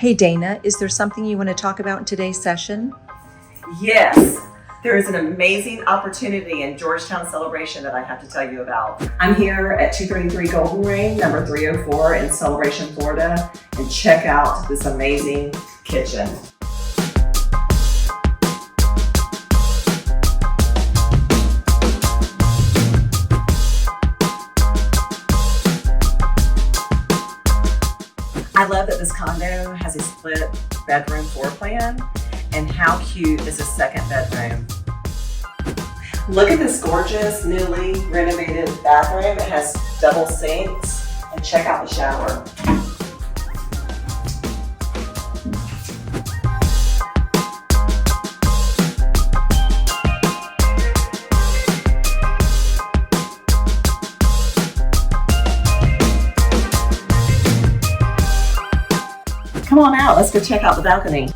Hey Dana, is there something you want to talk about in today's session? Yes, there is an amazing opportunity in Georgetown Celebration that I have to tell you about. I'm here at 233 Goldenrain, number 304 in Celebration, Florida, and check out this amazing kitchen. I love that this condo has a split bedroom floor plan, and how cute is this second bedroom. Look at this gorgeous, newly renovated bathroom. It has double sinks, and check out the shower. Come on out, let's go check out the balcony.